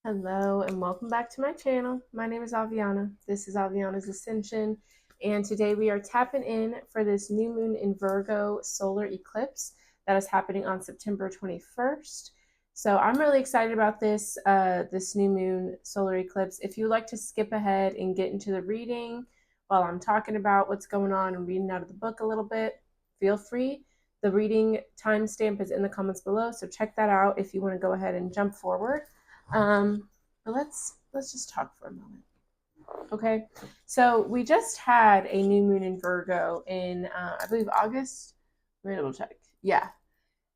Hello and welcome back to my channel. My name is Aviana. This is Aviana's Ascension, and today we are tapping in for this new moon in Virgo solar eclipse that is happening on September 21st. So I'm really excited about this new moon solar eclipse. If you would like to skip ahead and get into the reading while I'm talking about what's going on and reading out of the book a little bit, feel free. The reading timestamp is in the comments below, so check that out if you want to go ahead and jump forward. But let's just talk for a moment. Okay, so we just had a new moon in Virgo in I believe August. Let me double check. Yeah,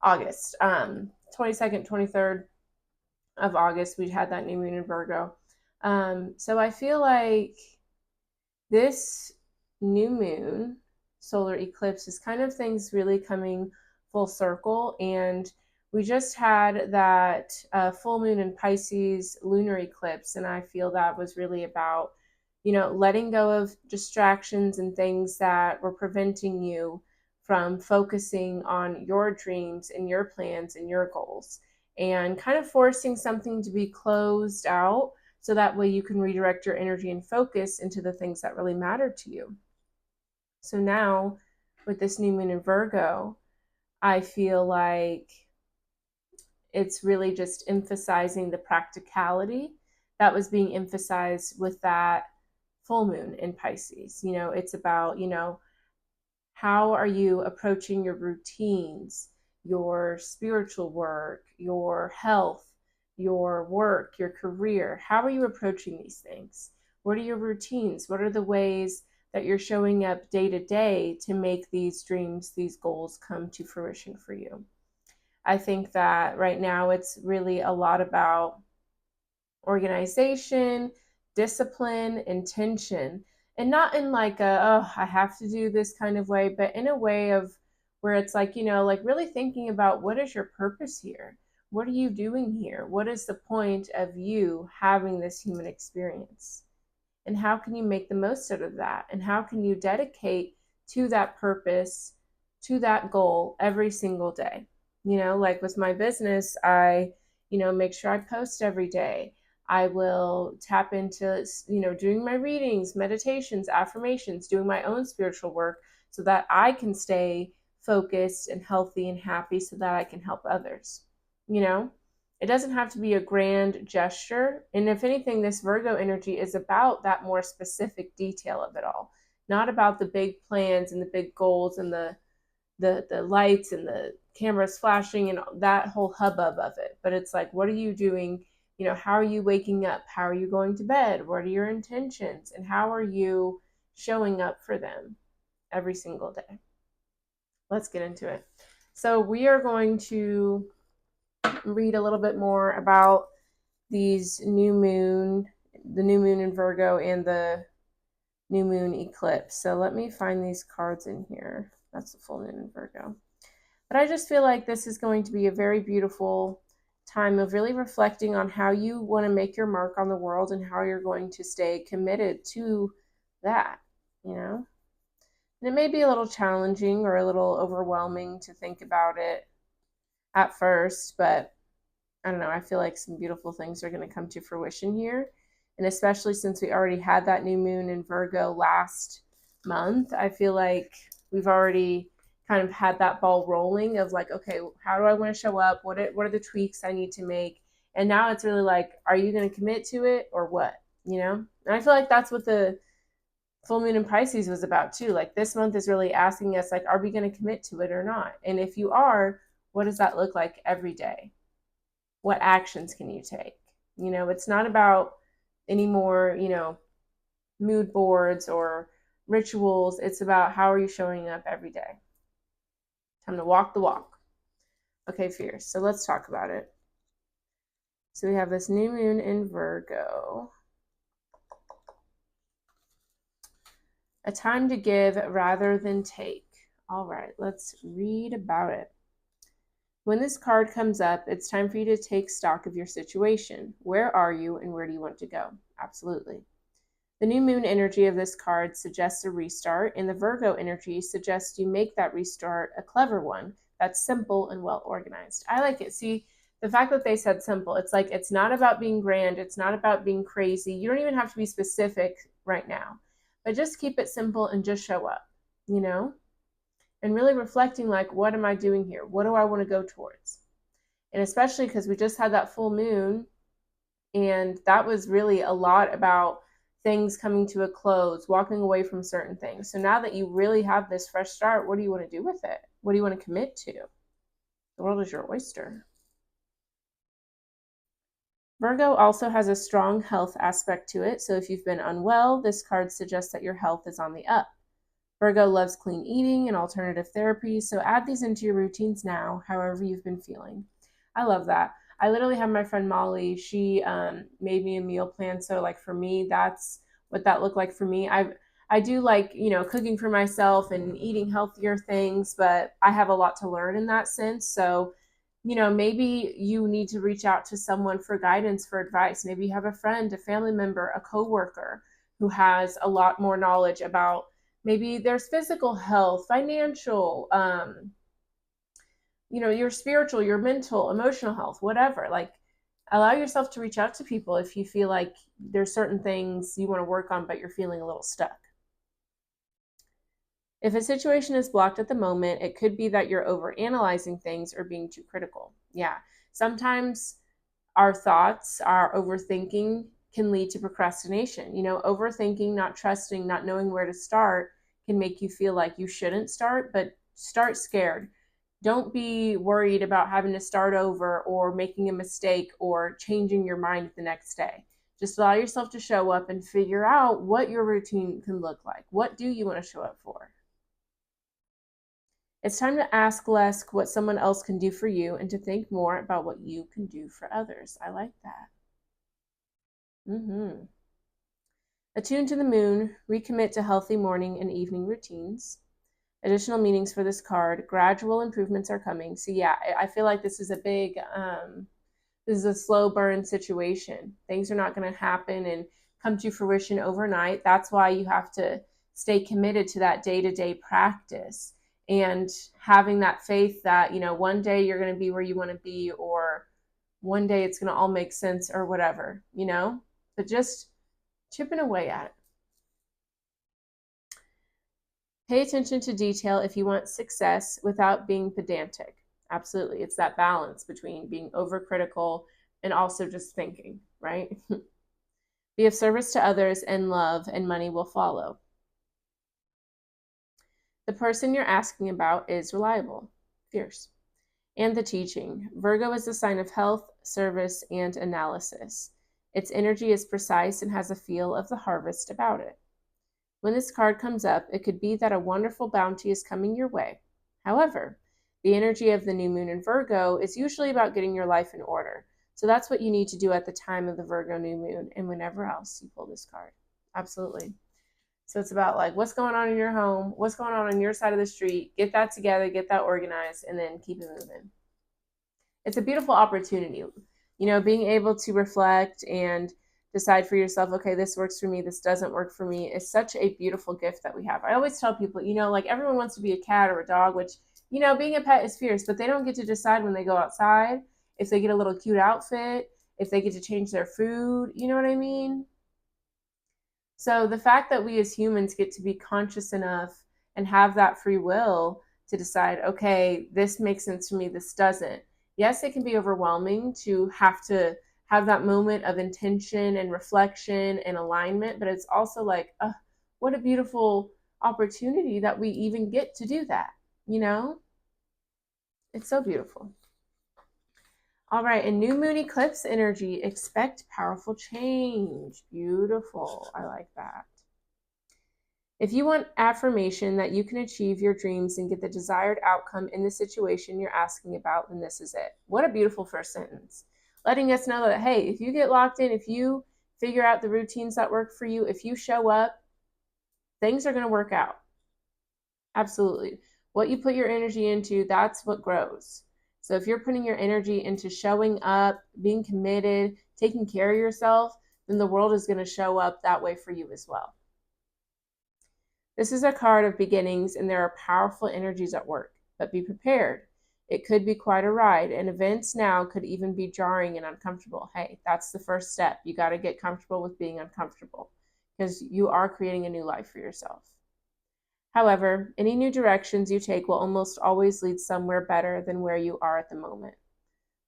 August. 22nd, 23rd of August. We had that new moon in Virgo. So I feel like this new moon solar eclipse is kind of things really coming full circle, and we just had that full moon in Pisces lunar eclipse, and I feel that was really about letting go of distractions and things that were preventing you from focusing on your dreams and your plans and your goals, and kind of forcing something to be closed out so that way you can redirect your energy and focus into the things that really matter to you. So now, with this new moon in Virgo, I feel like it's really just emphasizing the practicality that was being emphasized with that full moon in Pisces. It's about, how are you approaching your routines, your spiritual work, your health, your work, your career? How are you approaching these things? What are your routines? What are the ways that you're showing up day to day to make these dreams, these goals come to fruition for you? I think that right now it's really a lot about organization, discipline, intention, and not in like a, oh, I have to do this kind of way, but in a way of where it's like, like really thinking about what is your purpose here? What are you doing here? What is the point of you having this human experience? And how can you make the most out of that? And how can you dedicate to that purpose, to that goal every single day? Like with my business, I, make sure I post every day. I will tap into, doing my readings, meditations, affirmations, doing my own spiritual work so that I can stay focused and healthy and happy so that I can help others. You know, it doesn't have to be a grand gesture. And if anything, this Virgo energy is about that more specific detail of it all, not about the big plans and the big goals and the lights and the cameras flashing and that whole hubbub of it. But it's like, what are you doing? How are you waking up? How are you going to bed? What are your intentions? And how are you showing up for them every single day? Let's get into it. So we are going to read a little bit more about the new moon in Virgo and the new moon eclipse. So let me find these cards in here. That's the full moon in Virgo. But I just feel like this is going to be a very beautiful time of really reflecting on how you want to make your mark on the world and how you're going to stay committed to that, you know? And it may be a little challenging or a little overwhelming to think about it at first, but I don't know, I feel like some beautiful things are going to come to fruition here. And especially since we already had that new moon in Virgo last month, I feel like we've already kind of had that ball rolling of like, okay, how do I want to show up? What are the tweaks I need to make? And now it's really like, are you going to commit to it or what? And I feel like that's what the full moon in Pisces was about too. Like this month is really asking us, like, are we going to commit to it or not? And if you are, what does that look like every day? What actions can you take? It's not about any more, mood boards or rituals. It's about how are you showing up every day? Time to walk the walk. Okay, fierce. So let's talk about it. So we have this new moon in Virgo. A time to give rather than take. All right, let's read about it. When this card comes up, it's time for you to take stock of your situation. Where are you and where do you want to go? Absolutely. The new moon energy of this card suggests a restart, and the Virgo energy suggests you make that restart a clever one that's simple and well organized. I like it. See, The fact that they said simple, it's like, it's not about being grand. It's not about being crazy. You don't even have to be specific right now, but just keep it simple and just show up, you know, and really reflecting like, what am I doing here? What do I want to go towards? And especially because we just had that full moon, and that was really a lot about things coming to a close, walking away from certain things. So now that you really have this fresh start, what do you want to do with it? What do you want to commit to? The world is your oyster. Virgo also has a strong health aspect to it. So if you've been unwell, this card suggests that your health is on the up. Virgo loves clean eating and alternative therapies, so add these into your routines now, however you've been feeling. I love that. I literally have my friend Molly. She made me a meal plan. So like for me, that's what that looked like for me. I do like, you know, cooking for myself and eating healthier things, but I have a lot to learn in that sense. So, you know, maybe you need to reach out to someone for guidance, for advice. Maybe you have a friend, a family member, a coworker who has a lot more knowledge about, maybe there's physical health, financial, you know, your spiritual, your mental, emotional health, whatever. Like, allow yourself to reach out to people if you feel like there's certain things you want to work on, but you're feeling a little stuck. If a situation is blocked at the moment, it could be that you're overanalyzing things or being too critical. Yeah. Sometimes our thoughts, our overthinking can lead to procrastination. You know, overthinking, not trusting, not knowing where to start can make you feel like you shouldn't start, but start scared. Don't be worried about having to start over or making a mistake or changing your mind the next day. Just allow yourself to show up and figure out what your routine can look like. What do you want to show up for? It's time to ask less what someone else can do for you and to think more about what you can do for others. I like that. Attune to the moon, recommit to healthy morning and evening routines. Additional meanings for this card: gradual improvements are coming. So yeah, I feel like this is a big, this is a slow burn situation. Things are not going to happen and come to fruition overnight. That's why you have to stay committed to that day-to-day practice and having that faith that, you know, one day you're going to be where you want to be, or one day it's going to all make sense, or whatever, you know, but just chipping away at it. Pay attention to detail if you want success without being pedantic. Absolutely. It's that balance between being overcritical and also just thinking, right? Be of service to others, and love and money will follow. The person you're asking about is reliable, fierce. And the teaching. Virgo is a sign of health, service, and analysis. Its energy is precise and has a feel of the harvest about it. When this card comes up, it could be that a wonderful bounty is coming your way. However, the energy of the new moon in Virgo is usually about getting your life in order. So that's what you need to do at the time of the Virgo new moon and whenever else you pull this card. Absolutely. So it's about like, what's going on in your home, what's going on your side of the street, get that together, get that organized, and then keep it moving. It's a beautiful opportunity, you know, being able to reflect and decide for yourself, okay, this works for me, this doesn't work for me, is such a beautiful gift that we have. I always tell people, you know, like everyone wants to be a cat or a dog, which, you know, being a pet is fierce, but they don't get to decide when they go outside if they get a little cute outfit, if they get to change their food, you know what I mean? So the fact that we as humans get to be conscious enough and have that free will to decide, okay, this makes sense to me, this doesn't. Yes, it can be overwhelming to have that moment of intention and reflection and alignment, but it's also like, what a beautiful opportunity that we even get to do that, you know? It's so beautiful. All right, in new moon eclipse energy, expect powerful change. Beautiful. I like that. If you want affirmation that you can achieve your dreams and get the desired outcome in the situation you're asking about, then this is it. What a beautiful first sentence. Letting us know that, hey, if you get locked in, if you figure out the routines that work for you, if you show up, things are going to work out. Absolutely. What you put your energy into, that's what grows. So if you're putting your energy into showing up, being committed, taking care of yourself, then the world is going to show up that way for you as well. This is a card of beginnings, and there are powerful energies at work, but be prepared. It could be quite a ride, and events now could even be jarring and uncomfortable. Hey, that's the first step. You got to get comfortable with being uncomfortable because you are creating a new life for yourself. However, any new directions you take will almost always lead somewhere better than where you are at the moment.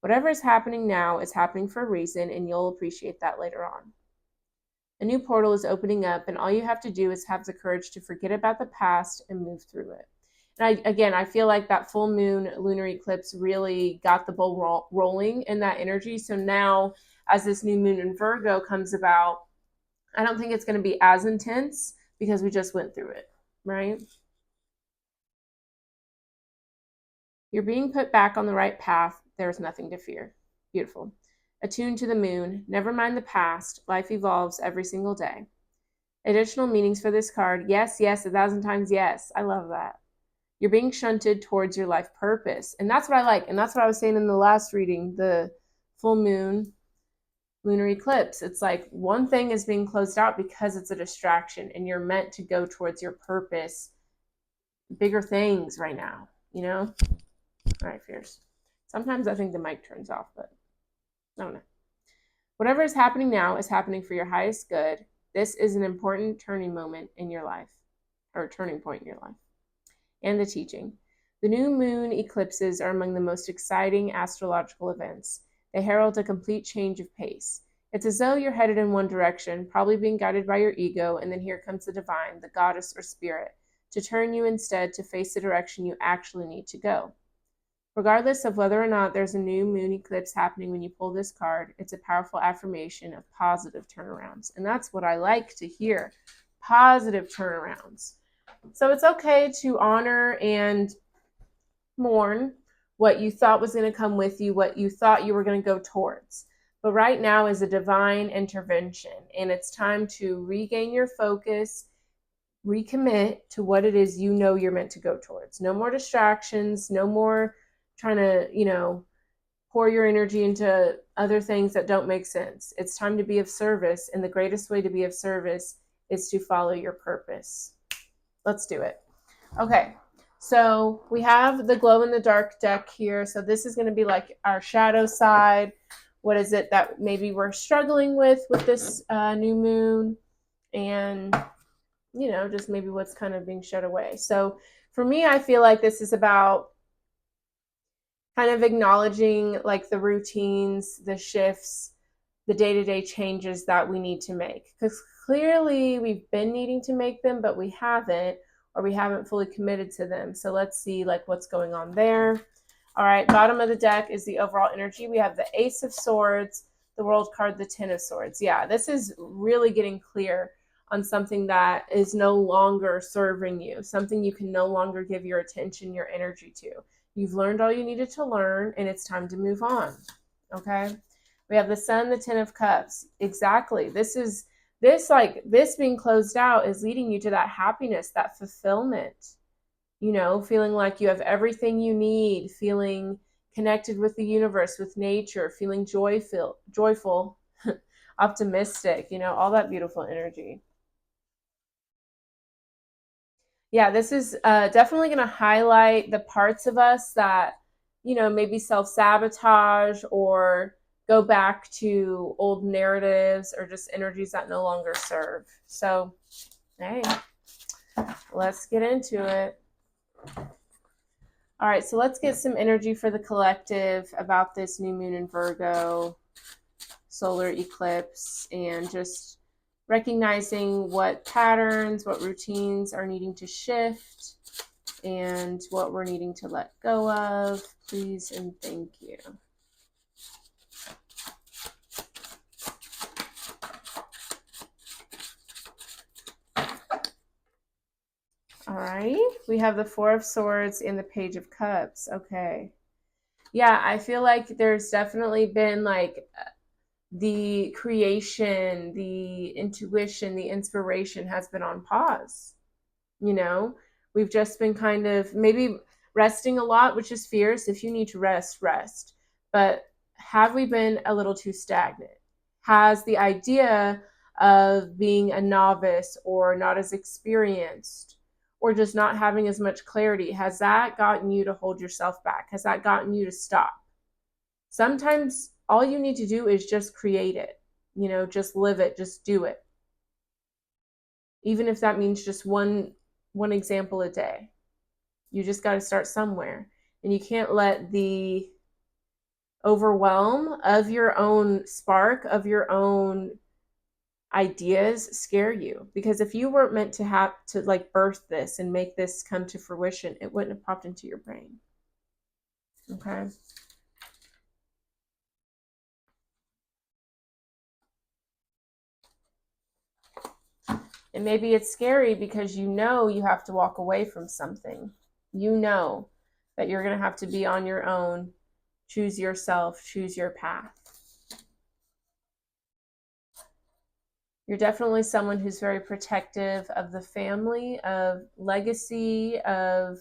Whatever is happening now is happening for a reason, and you'll appreciate that later on. A new portal is opening up, and all you have to do is have the courage to forget about the past and move through it. And I feel like that full moon lunar eclipse really got the ball rolling in that energy. So now, as this new moon in Virgo comes about, I don't think it's going to be as intense because we just went through it, right? You're being put back on the right path. There's nothing to fear. Beautiful. Attuned to the moon. Never mind the past. Life evolves every single day. Additional meanings for this card. Yes, yes, 1,000 times yes. I love that. You're being shunted towards your life purpose. And that's what I like. And that's what I was saying in the last reading, the full moon lunar eclipse. It's like one thing is being closed out because it's a distraction and you're meant to go towards your purpose, bigger things right now, you know? All right, fierce. Sometimes I think the mic turns off, but I don't know. Whatever is happening now is happening for your highest good. This is an important turning moment in your life, or turning point in your life. And the teaching. The new moon eclipses are among the most exciting astrological events. They herald a complete change of pace. It's as though you're headed in one direction, probably being guided by your ego, and then here comes the divine, the goddess or spirit, to turn you instead to face the direction you actually need to go. Regardless of whether or not there's a new moon eclipse happening when you pull this card, it's a powerful affirmation of positive turnarounds. And that's what I like to hear, positive turnarounds. So it's okay to honor and mourn what you thought was going to come with you, what you thought you were going to go towards. But right now is a divine intervention, and it's time to regain your focus, recommit to what it is you know you're meant to go towards. No more distractions, no more trying to, pour your energy into other things that don't make sense. It's time to be of service, and the greatest way to be of service is to follow your purpose. Let's do it. Okay, so we have the glow in the dark deck here. So this is going to be like our shadow side. What is it that maybe we're struggling with this new moon, and just maybe what's kind of being shed away. So for me, I feel like this is about kind of acknowledging like the routines, the shifts, the day-to-day changes that we need to make, because clearly we've been needing to make them, but we haven't, or we haven't fully committed to them. So let's see like what's going on there. All right, bottom of the deck is the overall energy. We have the Ace of Swords, the World card, the Ten of Swords. Yeah, this is really getting clear on something that is no longer serving you, something you can no longer give your attention, your energy to. You've learned all you needed to learn, and it's time to move on, okay? We have the Sun, the Ten of Cups. Exactly. This being closed out is leading you to that happiness, that fulfillment, feeling like you have everything you need, feeling connected with the universe, with nature, feeling joyful, optimistic, all that beautiful energy. Yeah, this is definitely going to highlight the parts of us that, maybe self-sabotage or go back to old narratives or just energies that no longer serve. So, hey, let's get into it. All right, so let's get some energy for the collective about this new moon in Virgo, solar eclipse, and just recognizing what patterns, what routines are needing to shift, and what we're needing to let go of. Please and thank you. All right, we have the Four of Swords and the Page of Cups. Okay. Yeah, I feel like there's definitely been like the creation, the intuition, the inspiration has been on pause. We've just been kind of maybe resting a lot, which is fierce. If you need to rest, rest. But have we been a little too stagnant? Has the idea of being a novice or not as experienced or just not having as much clarity, has that gotten you to hold yourself back? Has that gotten you to stop? Sometimes all you need to do is just create it, just live it, just do it. Even if that means just one example a day. You just got to start somewhere. And you can't let the overwhelm of your own spark, of your own ideas scare you. Because if you weren't meant to have to like birth this and make this come to fruition, it wouldn't have popped into your brain. Okay. And maybe it's scary because you have to walk away from something. You know that you're going to have to be on your own, choose yourself, choose your path. You're definitely someone who's very protective of the family, of legacy, of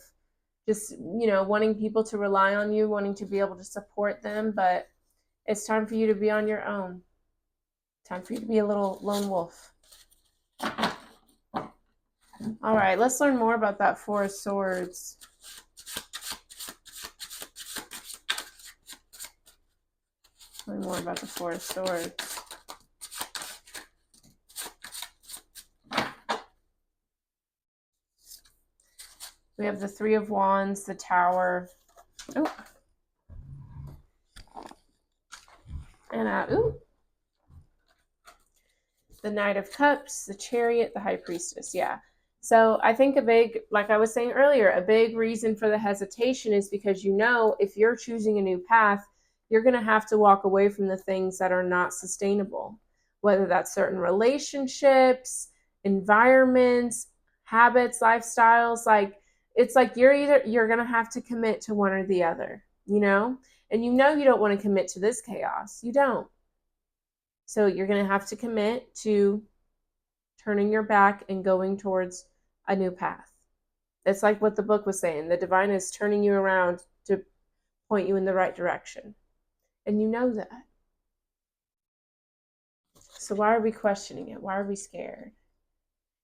just, wanting people to rely on you, wanting to be able to support them. But it's time for you to be on your own. Time for you to be a little lone wolf. All right, let's learn more about that Four of Swords. Learn more about the Four of Swords. We have the Three of Wands, the Tower. Oh. And the Knight of Cups, the Chariot, the High Priestess. Yeah. So I think like I was saying earlier, a big reason for the hesitation is because if you're choosing a new path, you're going to have to walk away from the things that are not sustainable, whether that's certain relationships, environments, habits, lifestyles. Like, it's like you're going to have to commit to one or the other, and you don't want to commit to this chaos. You don't. So you're going to have to commit to turning your back and going towards a new path. It's like what the book was saying. The divine is turning you around to point you in the right direction. And you know that. So why are we questioning it? Why are we scared?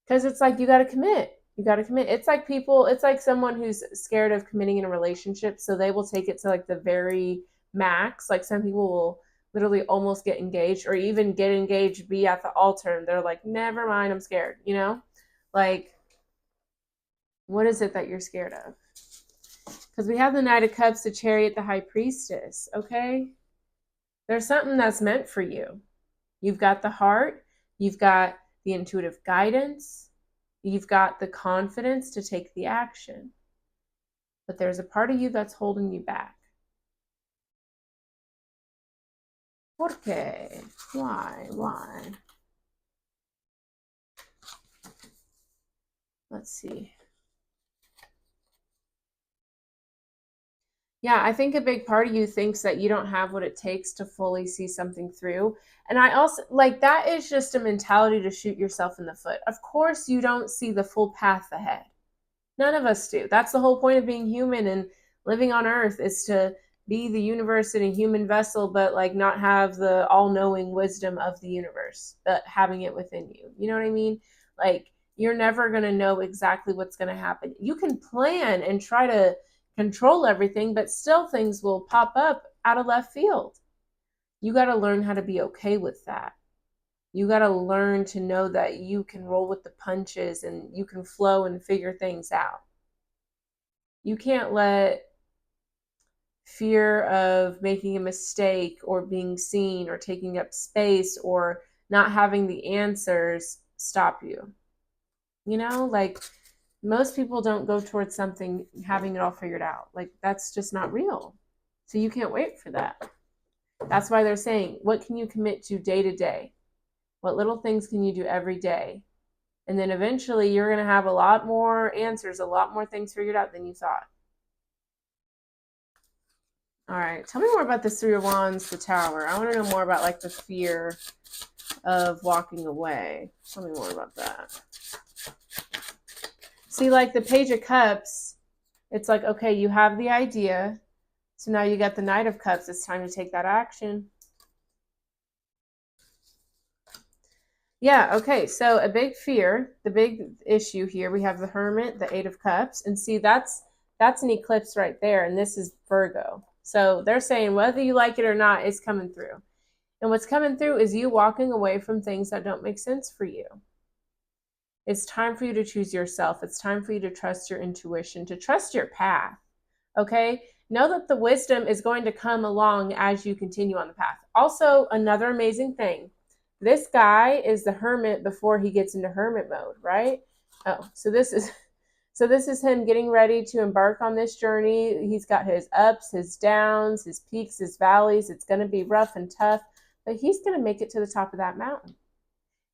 Because it's like you got to commit. You got to commit. It's like someone who's scared of committing in a relationship, so they will take it to like the very max. Like some people will literally almost get engaged, or even get engaged, be at the altar, and they're like, never mind, I'm scared, Like, what is it that you're scared of? Because we have the Knight of Cups, the Chariot, the High Priestess, okay? There's something that's meant for you. You've got the heart, you've got the intuitive guidance, you've got the confidence to take the action. But there's a part of you that's holding you back. ¿Por qué? Why? Let's see. Yeah, I think a big part of you thinks that you don't have what it takes to fully see something through. And I also, like, that is just a mentality to shoot yourself in the foot. Of course, you don't see the full path ahead. None of us do. That's the whole point of being human and living on Earth, is to be the universe in a human vessel, but like not have the all-knowing wisdom of the universe, but having it within you. You know what I mean? Like, you're never going to know exactly what's going to happen. You can plan and try to control everything, but still things will pop up out of left field. You got to learn how to be okay with that. You got to learn to know that you can roll with the punches and you can flow and figure things out. You can't let fear of making a mistake or being seen or taking up space or not having the answers stop you. Like, most people don't go towards something having it all figured out. Like, that's just not real. So you can't wait for that. That's why they're saying, what can you commit to day to day? What little things can you do every day? And then eventually you're going to have a lot more answers, a lot more things figured out than you thought. All right. Tell me more about this Three of Wands, the Tower. I want to know more about like the fear of walking away. Tell me more about that. See, like the Page of Cups, it's like, okay, you have the idea. So now you got the Knight of Cups. It's time to take that action. Yeah, okay. So a big fear, the big issue here, we have the Hermit, the Eight of Cups, and see that's an eclipse right there, and this is Virgo. So they're saying whether you like it or not, it's coming through. And what's coming through is you walking away from things that don't make sense for you. It's time for you to choose yourself. It's time for you to trust your intuition, to trust your path. Okay? Know that the wisdom is going to come along as you continue on the path. Also, another amazing thing, this guy is the hermit before he gets into hermit mode, right? Oh, so this is him getting ready to embark on this journey. He's got his ups, his downs, his peaks, his valleys. It's going to be rough and tough, but he's going to make it to the top of that mountain.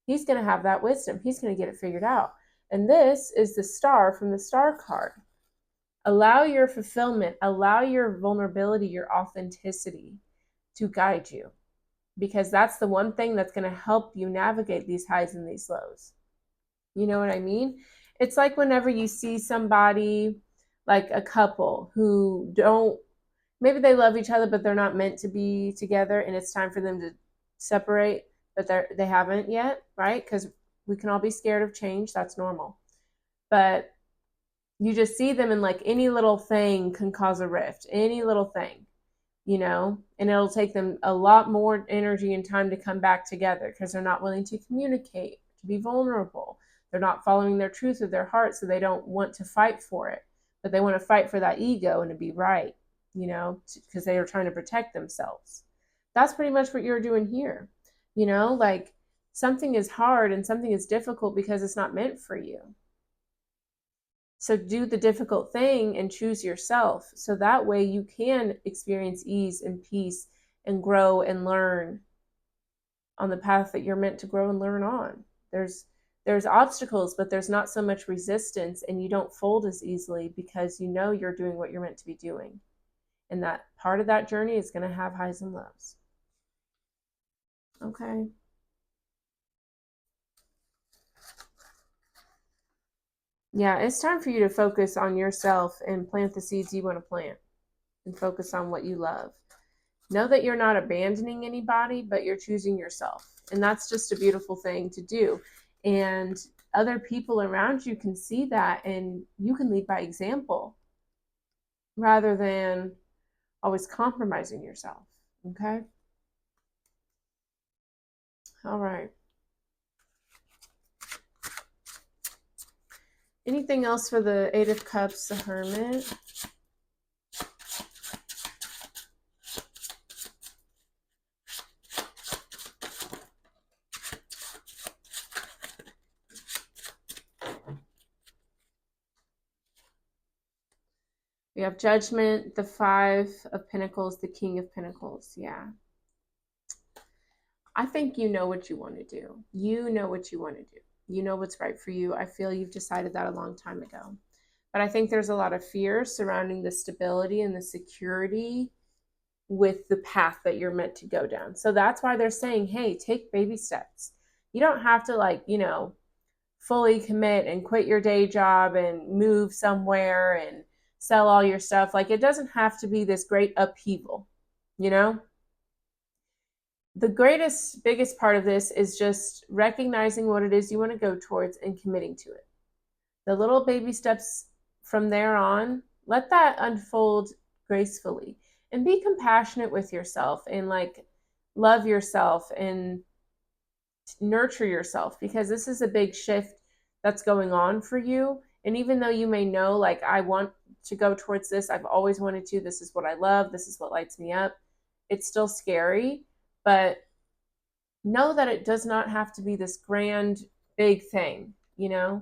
He's going to have that wisdom. He's going to get it figured out. And this is the star from the star card. Allow your fulfillment, allow your vulnerability, your authenticity to guide you, because that's the one thing that's going to help you navigate these highs and these lows. You know what I mean? It's like whenever you see somebody, like a couple who don't, maybe they love each other, but they're not meant to be together, and it's time for them to separate, but they haven't yet, right? Because we can all be scared of change. That's normal. But you just see them, and like any little thing can cause a rift, any little thing, and it'll take them a lot more energy and time to come back together because they're not willing to communicate, to be vulnerable. They're not following their truth of their heart, so they don't want to fight for it, but they want to fight for that ego and to be right, because they are trying to protect themselves. That's pretty much what you're doing here. Like something is hard and something is difficult because it's not meant for you. So do the difficult thing and choose yourself. So that way you can experience ease and peace and grow and learn on the path that you're meant to grow and learn on. There's obstacles, but there's not so much resistance, and you don't fold as easily because you're doing what you're meant to be doing. And that part of that journey is going to have highs and lows. Okay. Yeah, it's time for you to focus on yourself and plant the seeds you want to plant and focus on what you love. Know that you're not abandoning anybody, but you're choosing yourself. And that's just a beautiful thing to do. And other people around you can see that, and you can lead by example rather than always compromising yourself. Okay? All right. Anything else for the Eight of Cups, the Hermit? We have Judgment, the Five of Pentacles, the King of Pentacles. Yeah. I think you know what you want to do. You know what you want to do. You know what's right for you. I feel you've decided that a long time ago. But I think there's a lot of fear surrounding the stability and the security with the path that you're meant to go down. So that's why they're saying, hey, take baby steps. You don't have to fully commit and quit your day job and move somewhere and sell all your stuff. Like, it doesn't have to be this great upheaval, you know? The biggest part of this is just recognizing what it is you want to go towards and committing to it. The little baby steps from there on, let that unfold gracefully, and be compassionate with yourself, and love yourself and nurture yourself, because this is a big shift that's going on for you. And even though you may know, like, I want to go towards this, I've always wanted to, this is what I love, this is what lights me up, it's still scary. But know that it does not have to be this grand, big thing, The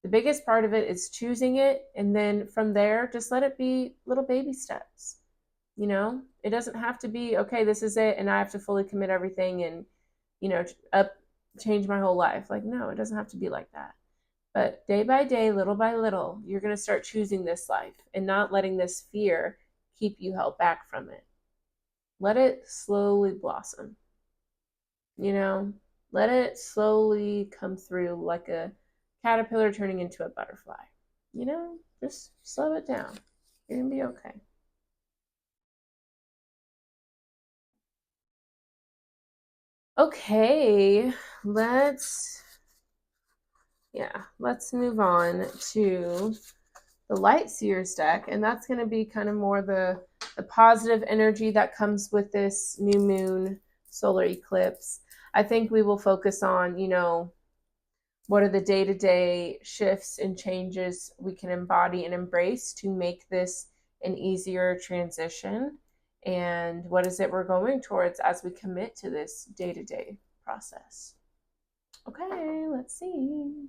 biggest part of it is choosing it, and then from there, just let it be little baby steps. It doesn't have to be, okay, this is it, and I have to fully commit everything and, change my whole life. Like, no, it doesn't have to be like that. But day by day, little by little, you're going to start choosing this life and not letting this fear keep you held back from it. Let it slowly blossom. Let it slowly come through like a caterpillar turning into a butterfly. Just slow it down. You're going to be okay. Okay, let's move on to the Light Seers deck, and that's going to be kind of more the positive energy that comes with this new moon solar eclipse. I think we will focus on, what are the day-to-day shifts and changes we can embody and embrace to make this an easier transition, and what is it we're going towards as we commit to this day-to-day process. Okay, let's see.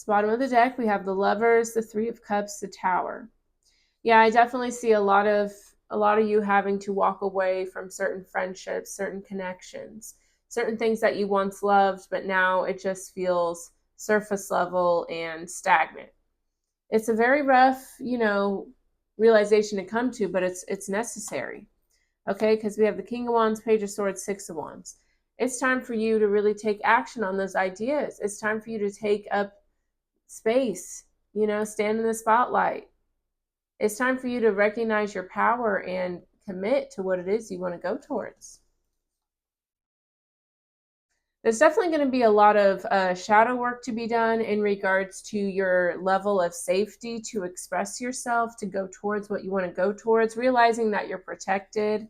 Bottom of the deck, we have the Lovers, the Three of Cups, the Tower. Yeah, I definitely see a lot of you having to walk away from certain friendships, certain connections, certain things that you once loved, but now it just feels surface level and stagnant. It's a very rough, realization to come to, but it's necessary. Okay, because we have the King of Wands, Page of Swords, Six of Wands. It's time for you to really take action on those ideas. It's time for you to take up space, stand in the spotlight. It's time for you to recognize your power and commit to what it is you want to go towards. There's definitely going to be a lot of shadow work to be done in regards to your level of safety to express yourself, to go towards what you want to go towards, realizing that you're protected,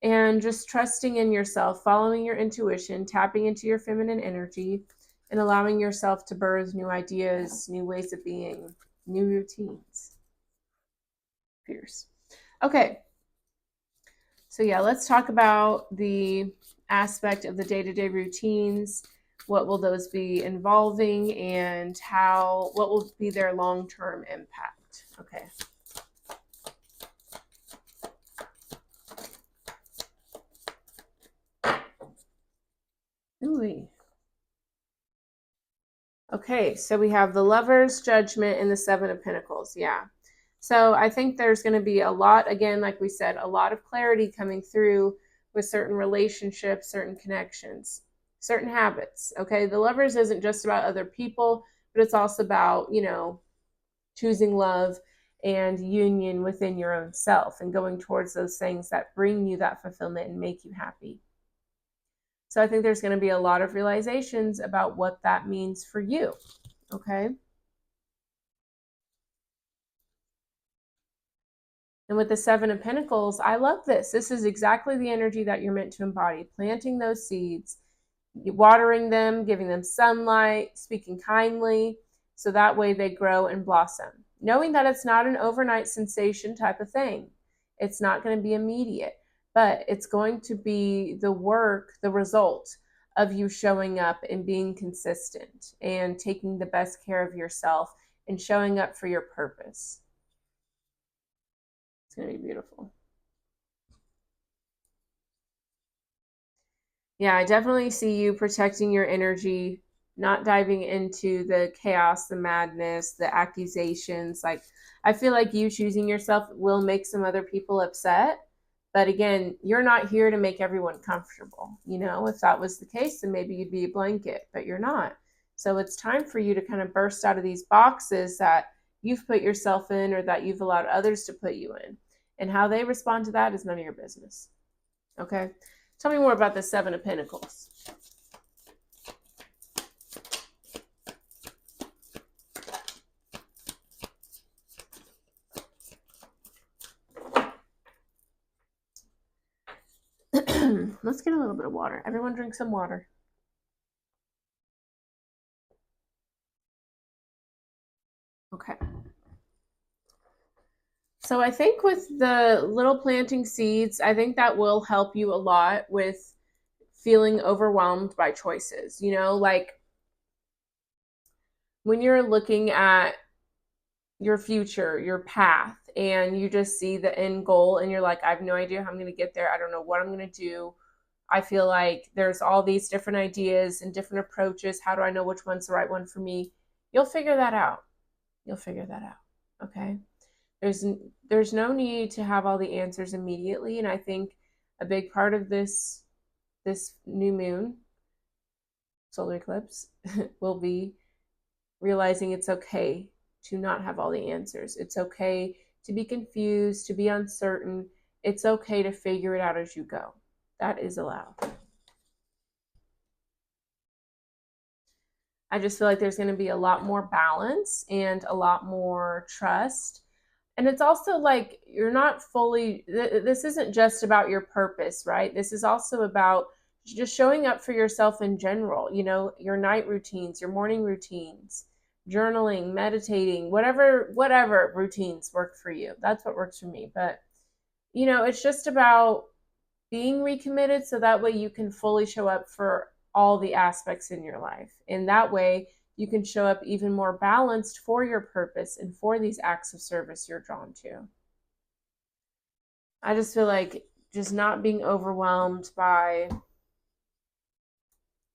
and just trusting in yourself, following your intuition, tapping into your feminine energy, and allowing yourself to birth new ideas, new ways of being, new routines. Fierce. Okay. So yeah, let's talk about the aspect of the day-to-day routines. What will those be involving, and what will be their long-term impact? Okay. Ooh. Okay, so we have the Lovers, Judgment, and the Seven of Pentacles. Yeah. So I think there's going to be a lot, again, like we said, a lot of clarity coming through with certain relationships, certain connections, certain habits. Okay, the Lovers isn't just about other people, but it's also about, choosing love and union within your own self and going towards those things that bring you that fulfillment and make you happy. So I think there's going to be a lot of realizations about what that means for you. Okay. And with the Seven of Pentacles, I love this. This is exactly the energy that you're meant to embody. Planting those seeds, watering them, giving them sunlight, speaking kindly, so that way they grow and blossom. Knowing that it's not an overnight sensation type of thing. It's not going to be immediate, but it's going to be the work, the result of you showing up and being consistent and taking the best care of yourself and showing up for your purpose. It's going to be beautiful. Yeah, I definitely see you protecting your energy, not diving into the chaos, the madness, the accusations. Like, I feel like you choosing yourself will make some other people upset. But again, you're not here to make everyone comfortable. If that was the case, then maybe you'd be a blanket, but you're not. So it's time for you to kind of burst out of these boxes that you've put yourself in or that you've allowed others to put you in. And how they respond to that is none of your business. Okay? Tell me more about the Seven of Pentacles. Let's get a little bit of water. Everyone drink some water. Okay. So I think with the little planting seeds, I think that will help you a lot with feeling overwhelmed by choices. Like when you're looking at your future, your path, and you just see the end goal and you're like, I have no idea how I'm going to get there. I don't know what I'm going to do. I feel like there's all these different ideas and different approaches. How do I know which one's the right one for me? You'll figure that out. Okay. There's no need to have all the answers immediately. And I think a big part of this new moon solar eclipse will be realizing it's okay to not have all the answers. It's okay to be confused, to be uncertain. It's okay to figure it out as you go. That is allowed. I just feel like there's going to be a lot more balance and a lot more trust. And it's also like you're not fully, this isn't just about your purpose, right? This is also about just showing up for yourself in general, you know, your night routines, your morning routines, journaling, meditating, whatever routines work for you. That's what works for me. But, you know, it's just about being recommitted so that way you can fully show up for all the aspects in your life. And that way you can show up even more balanced for your purpose and for these acts of service you're drawn to. I just feel like just not being overwhelmed by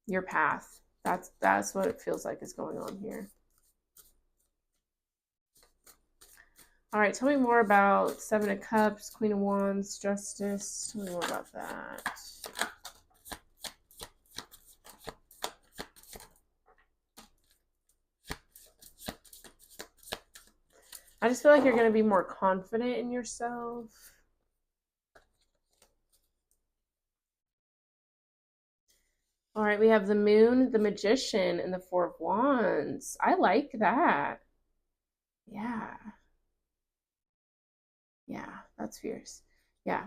your path. That's what it feels like is going on here. All right, tell me more about Seven of Cups, Queen of Wands, Justice. Tell me more about that. I just feel like you're going to be more confident in yourself. All right, we have the Moon, the Magician, and the Four of Wands. I like that. Yeah. Yeah, that's fierce. Yeah.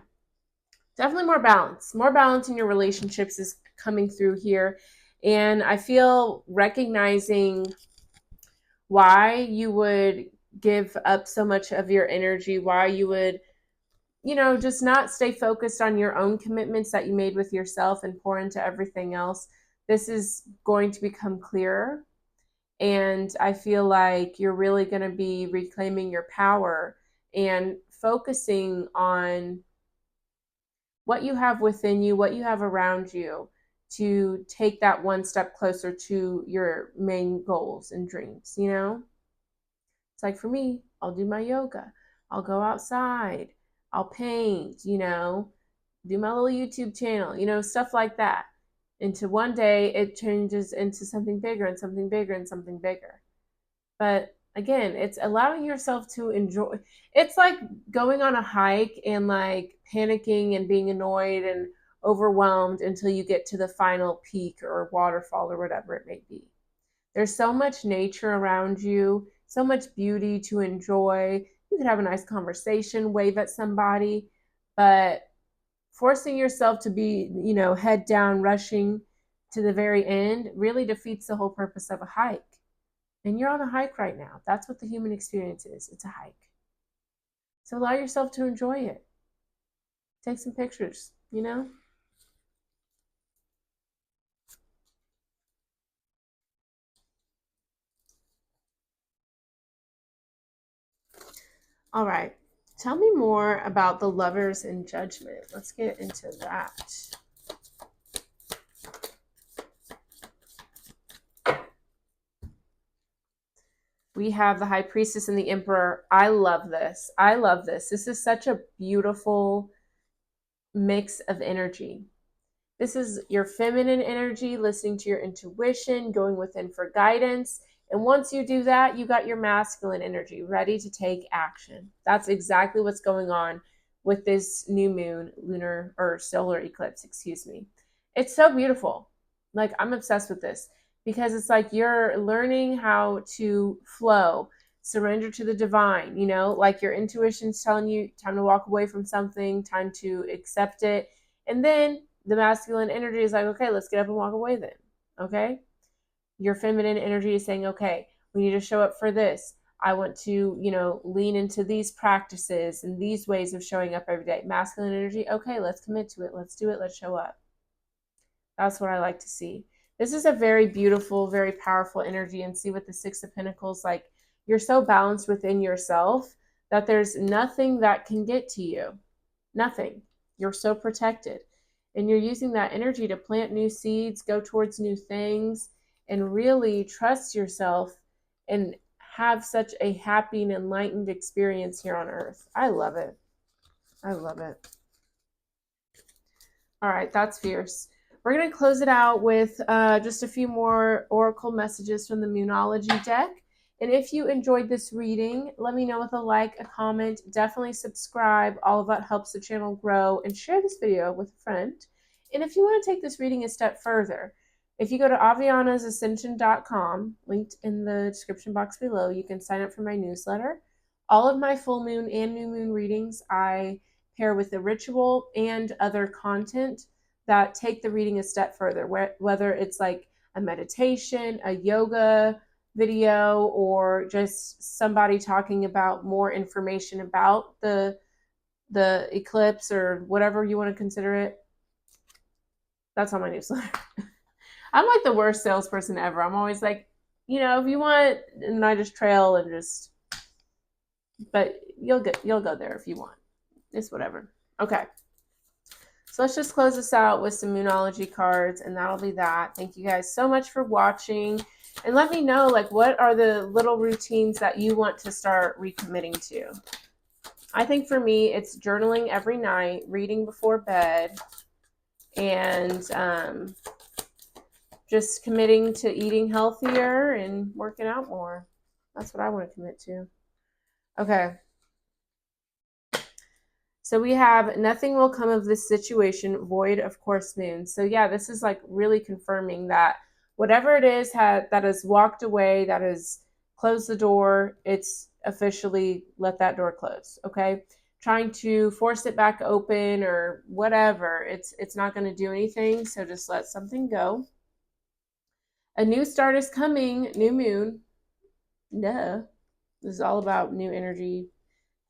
Definitely more balance. More balance in your relationships is coming through here. And I feel recognizing why you would give up so much of your energy, why you would, you know, just not stay focused on your own commitments that you made with yourself and pour into everything else. This is going to become clearer. And I feel like you're really going to be reclaiming your power and focusing on what you have within you, what you have around you to take that one step closer to your main goals and dreams, you know? It's like for me, I'll do my yoga, I'll go outside, I'll paint, you know, do my little YouTube channel, you know, stuff like that. Into one day, it changes into something bigger and something bigger and something bigger. But again, it's allowing yourself to enjoy. It's like going on a hike and like panicking and being annoyed and overwhelmed until you get to the final peak or waterfall or whatever it may be. There's so much nature around you, so much beauty to enjoy. You could have a nice conversation, wave at somebody, but forcing yourself to be, you know, head down, rushing to the very end really defeats the whole purpose of a hike. And you're on a hike right now. That's what the human experience is. It's a hike. So allow yourself to enjoy it. Take some pictures, you know? All right. Tell me more about the Lovers in Judgment. Let's get into that. We have the High Priestess and the Emperor. I love this. I love this. This is such a beautiful mix of energy. This is your feminine energy, listening to your intuition, going within for guidance. And once you do that, you got your masculine energy ready to take action. That's exactly what's going on with this new moon, lunar or solar eclipse, excuse me. It's so beautiful. Like, I'm obsessed with this because it's like you're learning how to flow, surrender to the divine, you know, like your intuition's telling you time to walk away from something, time to accept it. And then the masculine energy is like, okay, let's get up and walk away then. Okay. Your feminine energy is saying, okay, we need to show up for this. I want to, you know, lean into these practices and these ways of showing up every day. Masculine energy, okay, let's commit to it. Let's do it. Let's show up. That's what I like to see. This is a very beautiful, very powerful energy. And see with the Six of Pentacles, like you're so balanced within yourself that there's nothing that can get to you. Nothing. You're so protected. And you're using that energy to plant new seeds, go towards new things, and really trust yourself and have such a happy and enlightened experience here on earth. I love it. I love it. All right, that's fierce. We're going to close it out with just a few more oracle messages from the Moonology deck. And if you enjoyed this reading, let me know with a like, a comment, definitely subscribe. All of that helps the channel grow, and share this video with a friend. And if you want to take this reading a step further, if you go to avianasascension.com, linked in the description box below, you can sign up for my newsletter. All of my full moon and new moon readings I pair with the ritual and other content that take the reading a step further, whether it's like a meditation, a yoga video, or just somebody talking about more information about the eclipse or whatever you want to consider it. That's on my newsletter. I'm like the worst salesperson ever. I'm always like, if you want, and I just trail and just, but you'll go there if you want. It's whatever. Okay. So let's just close this out with some Moonology cards, and that'll be that. Thank you guys so much for watching. And let me know, like, what are the little routines that you want to start recommitting to? I think for me, it's journaling every night, reading before bed, and just committing to eating healthier and working out more. That's what I want to commit to. Okay. So we have nothing will come of this situation, void of course moon. So yeah, this is like really confirming that whatever it is that has walked away, that has closed the door, it's officially let that door close. Okay. Trying to force it back open or whatever, it's not going to do anything. So just let something go. A new start is coming, new moon. Duh. This is all about new energy,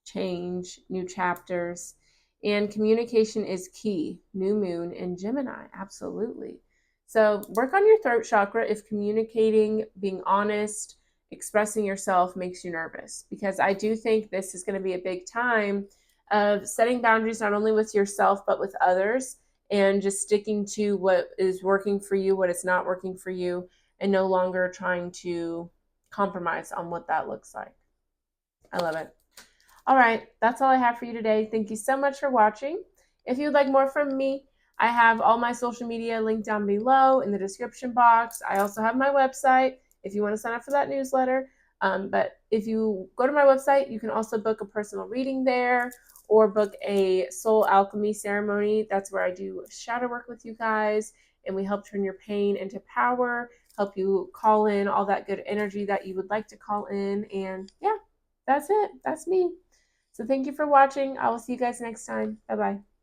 change, new chapters, and communication is key. New moon in Gemini, absolutely. So work on your throat chakra if communicating, being honest, expressing yourself makes you nervous, because I do think this is going to be a big time of setting boundaries, not only with yourself, but with others, and just sticking to what is working for you, what is not working for you, and no longer trying to compromise on what that looks like. I love it. All right, that's all I have for you today. Thank you so much for watching. If you'd like more from me, I have all my social media linked down below in the description box. I also have my website if you want to sign up for that newsletter. But if you go to my website, you can also book a personal reading there or book a soul alchemy ceremony. That's where I do shadow work with you guys, and we help turn your pain into power, help you call in all that good energy that you would like to call in. And yeah, that's it. That's me. So thank you for watching. I will see you guys next time. Bye-bye.